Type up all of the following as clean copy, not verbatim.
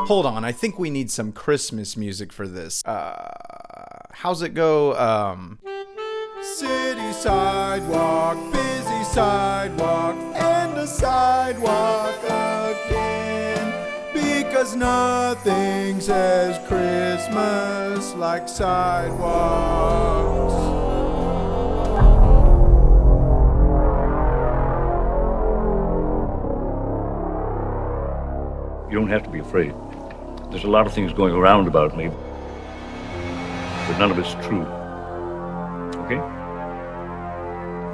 Hold on, I think we need some Christmas music for this. How's it go? City sidewalk, busy sidewalk, and a sidewalk again. Because nothing says Christmas like sidewalks. You don't have to be afraid. There's a lot of things going around about me, but none of it's true. Okay?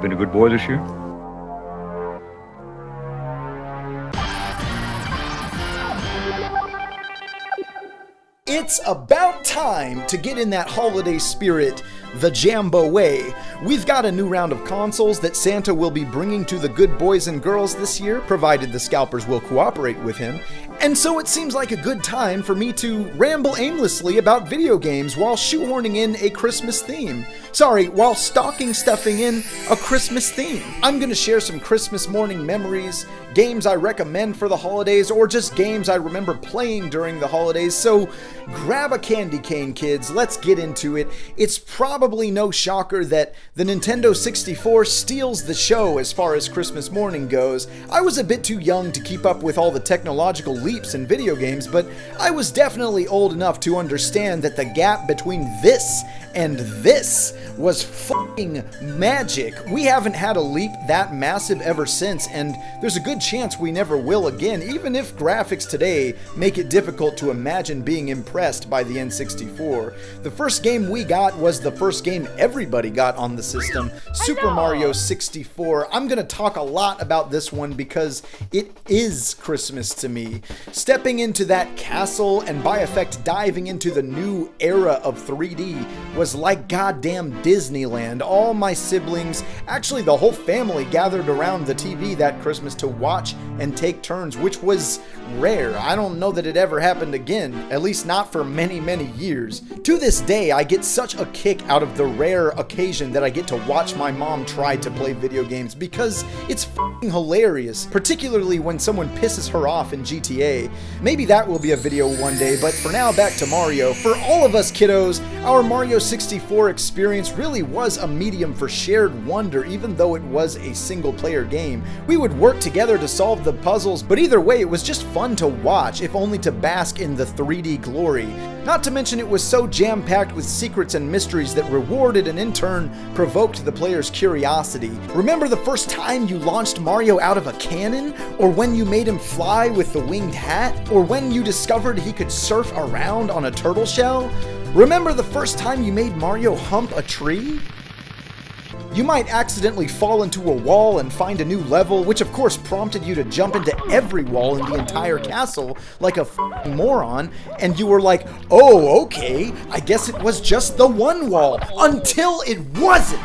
Been a good boy this year? It's about time to get in that holiday spirit the Jambo way. We've got a new round of consoles that Santa will be bringing to the good boys and girls this year, provided the scalpers will cooperate with him. And so it seems like a good time for me to ramble aimlessly about video games while shoehorning in a Christmas theme. Sorry, while stocking stuffing in a Christmas theme. I'm gonna share some Christmas morning memories, games I recommend for the holidays, or just games I remember playing during the holidays. So grab a candy cane, kids, let's get into it. It's probably no shocker that the Nintendo 64 steals the show as far as Christmas morning goes. I was a bit too young to keep up with all the technological leaps in video games, but I was definitely old enough to understand that the gap between this and this was fucking magic. We haven't had a leap that massive ever since, and there's a good chance we never will again, even if graphics today make it difficult to imagine being impressed by the N64. The first game we got was the first game everybody got on the system, Super Mario 64. I'm gonna talk a lot about this one because it is Christmas to me. Stepping into that castle and by effect diving into the new era of 3D was like goddamn Disneyland. All my siblings, actually the whole family, gathered around the TV that Christmas to watch and take turns, which was rare. I don't know that it ever happened again, at least not for many, many years. To this day, I get such a kick out of the rare occasion that I get to watch my mom try to play video games because it's f***ing hilarious, particularly when someone pisses her off in GTA. Maybe that will be a video one day, but for now, back to Mario. For all of us kiddos, our Mario 64 experience really was a medium for shared wonder, even though it was a single-player game. We would work together to solve the puzzles, but either way, it was just fun to watch, if only to bask in the 3D glory. Not to mention it was so jam-packed with secrets and mysteries that rewarded and in turn provoked the player's curiosity. Remember the first time you launched Mario out of a cannon? Or when you made him fly with the winged hat? Or when you discovered he could surf around on a turtle shell? Remember the first time you made Mario hump a tree? You might accidentally fall into a wall and find a new level, which of course prompted you to jump into every wall in the entire castle like a f***ing moron, and you were like, oh, okay, I guess it was just the one wall, until it wasn't!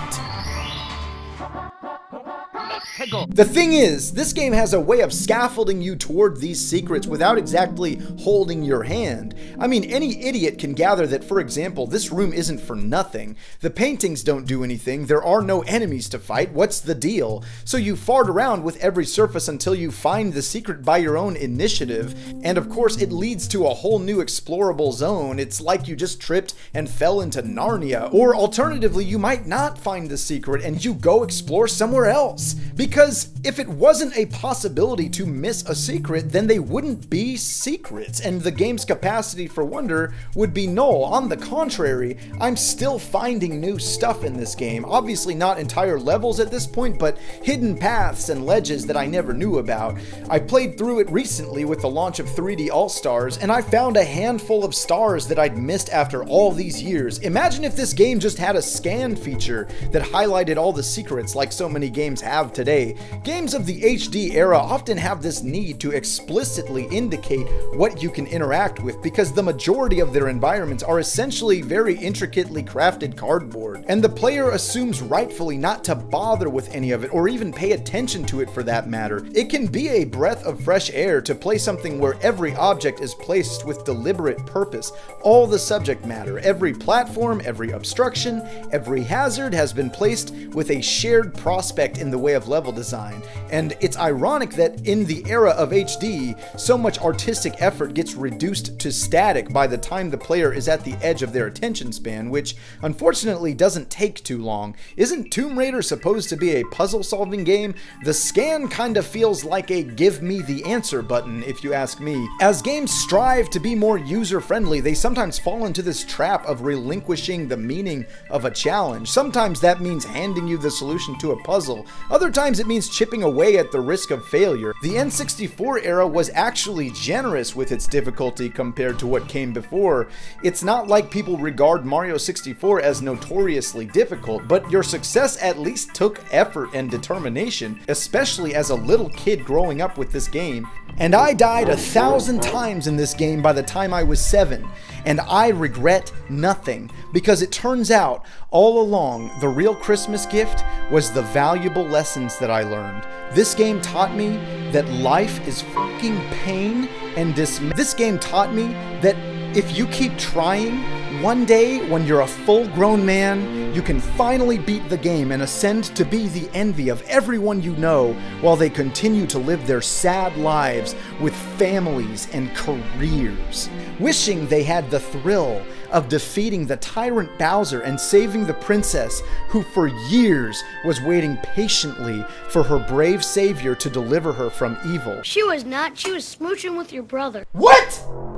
The thing is, this game has a way of scaffolding you toward these secrets without exactly holding your hand. I mean, any idiot can gather that, for example, this room isn't for nothing. The paintings don't do anything, there are no enemies to fight, what's the deal? So you fart around with every surface until you find the secret by your own initiative, and of course it leads to a whole new explorable zone. It's like you just tripped and fell into Narnia. Or alternatively, you might not find the secret and you go explore somewhere else. Because if it wasn't a possibility to miss a secret, then they wouldn't be secrets, and the game's capacity for wonder would be null. On the contrary, I'm still finding new stuff in this game. Obviously not entire levels at this point, but hidden paths and ledges that I never knew about. I played through it recently with the launch of 3D All-Stars, and I found a handful of stars that I'd missed after all these years. Imagine if this game just had a scan feature that highlighted all the secrets like so many games have today. Games of the HD era often have this need to explicitly indicate what you can interact with because the majority of their environments are essentially very intricately crafted cardboard, and the player assumes rightfully not to bother with any of it or even pay attention to it for that matter. It can be a breath of fresh air to play something where every object is placed with deliberate purpose. All the subject matter, every platform, every obstruction, every hazard has been placed with a shared prospect in the way of level design. And it's ironic that in the era of HD, so much artistic effort gets reduced to static by the time the player is at the edge of their attention span, which unfortunately doesn't take too long. Isn't Tomb Raider supposed to be a puzzle-solving game? The scan kinda feels like a give me the answer button, if you ask me. As games strive to be more user-friendly, they sometimes fall into this trap of relinquishing the meaning of a challenge. Sometimes that means handing you the solution to a puzzle. Other times it means chipping away at the risk of failure. The N64 era was actually generous with its difficulty compared to what came before. It's not like people regard Mario 64 as notoriously difficult, but your success at least took effort and determination, especially as a little kid growing up with this game. And I died 1,000 times in this game by the time I was 7, and I regret nothing, because it turns out, all along, the real Christmas gift was the valuable lessons that I learned. This game taught me that life is fucking pain and dismay. This game taught me that if you keep trying, one day when you're a full-grown man, you can finally beat the game and ascend to be the envy of everyone you know while they continue to live their sad lives with families and careers. Wishing they had the thrill of defeating the tyrant Bowser and saving the princess who for years was waiting patiently for her brave savior to deliver her from evil. She was not. She was smooching with your brother. What?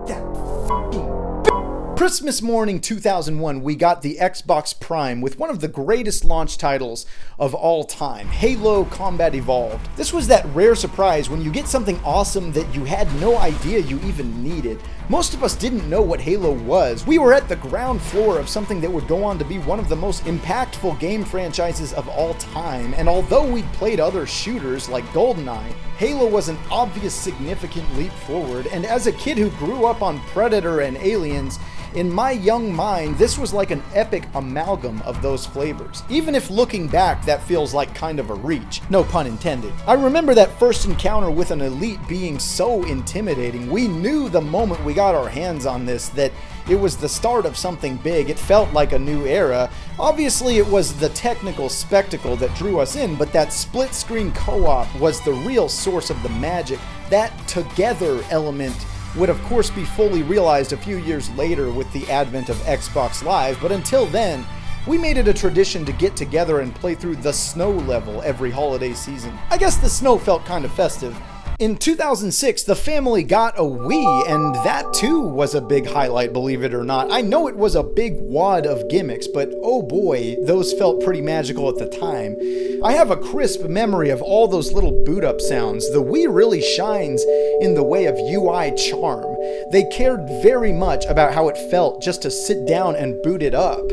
That fucking Christmas morning 2001, we got the Xbox Prime with one of the greatest launch titles of all time, Halo Combat Evolved. This was that rare surprise when you get something awesome that you had no idea you even needed. Most of us didn't know what Halo was. We were at the ground floor of something that would go on to be one of the most impactful game franchises of all time, and although we'd played other shooters like GoldenEye, Halo was an obvious significant leap forward, and as a kid who grew up on Predator and Aliens, in my young mind, this was like an epic amalgam of those flavors. Even if looking back, that feels like kind of a reach. No pun intended. I remember that first encounter with an elite being so intimidating. We knew the moment we got our hands on this that it was the start of something big. It felt like a new era. Obviously, it was the technical spectacle that drew us in, but that split-screen co-op was the real source of the magic. That together element would of course be fully realized a few years later with the advent of Xbox Live, but until then, we made it a tradition to get together and play through the snow level every holiday season. I guess the snow felt kind of festive. In 2006, the family got a Wii, and that too was a big highlight, believe it or not. I know it was a big wad of gimmicks, but oh boy, those felt pretty magical at the time. I have a crisp memory of all those little boot up sounds. The Wii really shines in the way of UI charm. They cared very much about how it felt just to sit down and boot it up.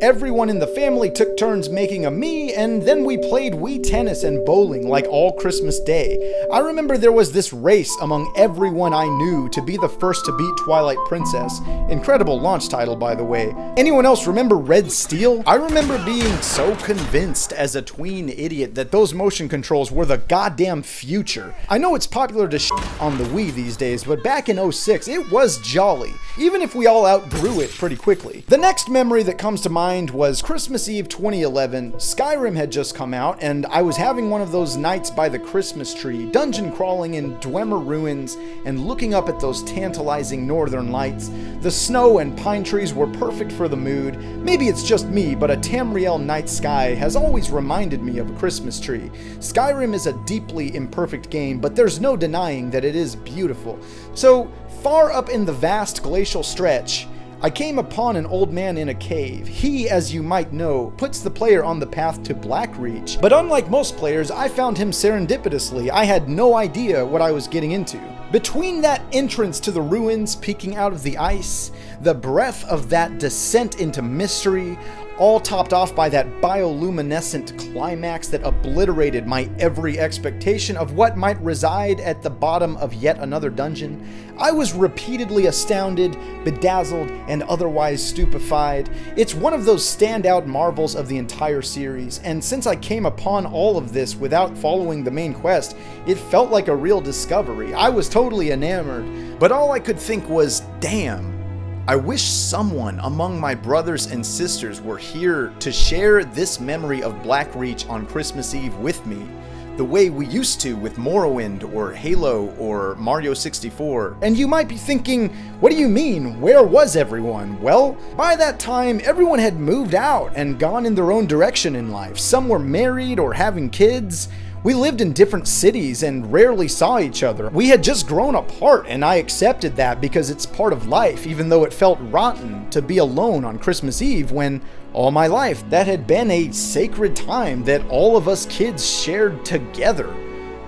Everyone in the family took turns making a Mii, and then we played Wii tennis and bowling like all Christmas Day. I remember there was this race among everyone I knew to be the first to beat Twilight Princess. Incredible launch title, by the way. Anyone else remember Red Steel? I remember being so convinced as a tween idiot that those motion controls were the goddamn future. I know it's popular to shit on the Wii these days, but back in 06, it was jolly, even if we all outgrew it pretty quickly. The next memory that comes to mind was Christmas Eve 2011. Skyrim had just come out, and I was having one of those nights by the Christmas tree, dungeon crawling in Dwemer ruins and looking up at those tantalizing northern lights. The snow and pine trees were perfect for the mood. Maybe it's just me, but a Tamriel night sky has always reminded me of a Christmas tree. Skyrim is a deeply imperfect game, but there's no denying that it is beautiful. So, far up in the vast glacial stretch, I came upon an old man in a cave. He, as you might know, puts the player on the path to Blackreach. But unlike most players, I found him serendipitously. I had no idea what I was getting into. Between that entrance to the ruins peeking out of the ice, the breadth of that descent into mystery, all topped off by that bioluminescent climax that obliterated my every expectation of what might reside at the bottom of yet another dungeon, I was repeatedly astounded, bedazzled, and otherwise stupefied. It's one of those standout marvels of the entire series, and since I came upon all of this without following the main quest, it felt like a real discovery. I was totally enamored, but all I could think was, damn, I wish someone among my brothers and sisters were here to share this memory of Blackreach on Christmas Eve with me. the way we used to with Morrowind or Halo or Mario 64. And you might be thinking, what do you mean? Where was everyone? Well, by that time, everyone had moved out and gone in their own direction in life. Some were married or having kids. We lived in different cities and rarely saw each other. We had just grown apart, and I accepted that because it's part of life, even though it felt rotten to be alone on Christmas Eve when all my life that had been a sacred time that all of us kids shared together.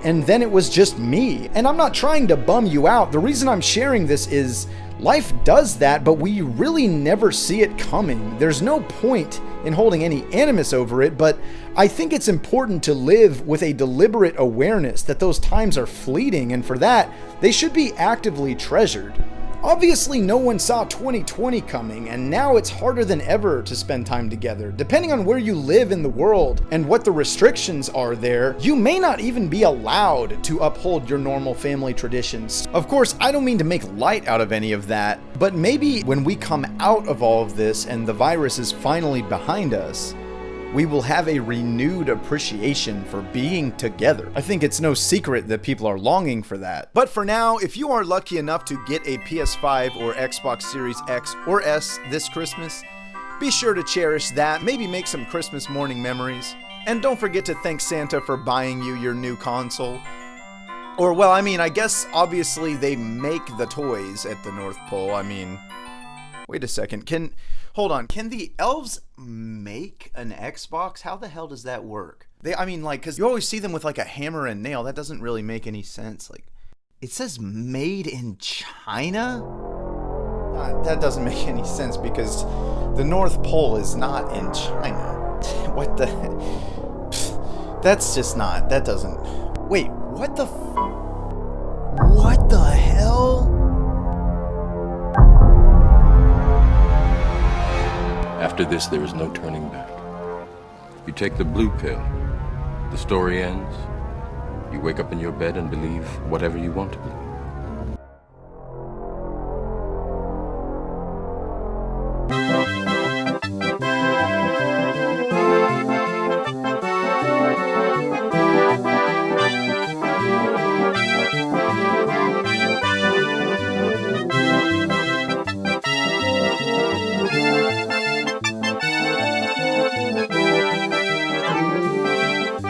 And then it was just me. And I'm not trying to bum you out. The reason I'm sharing this is life does that, but we really never see it coming. There's no point in holding any animus over it, but I think it's important to live with a deliberate awareness that those times are fleeting, and for that, they should be actively treasured. Obviously, no one saw 2020 coming, and now it's harder than ever to spend time together. Depending on where you live in the world and what the restrictions are there, you may not even be allowed to uphold your normal family traditions. Of course, I don't mean to make light out of any of that, but maybe when we come out of all of this and the virus is finally behind us, we will have a renewed appreciation for being together. I think it's no secret that people are longing for that. But for now, if you are lucky enough to get a PS5 or Xbox Series X or S this Christmas, be sure to cherish that, maybe make some Christmas morning memories. And don't forget to thank Santa for buying you your new console. Or, well, I mean, I guess obviously they make the toys at the North Pole. I mean, wait a second, hold on, can the elves make an Xbox? How the hell does that work? Because you always see them with like a hammer and nail. That doesn't really make any sense. Like, it says made in China? That doesn't make any sense because the North Pole is not in China. What the? That's just not, that doesn't. Wait, what the? What the hell? After this, there is no turning back. You take the blue pill, the story ends. You wake up in your bed and believe whatever you want to believe.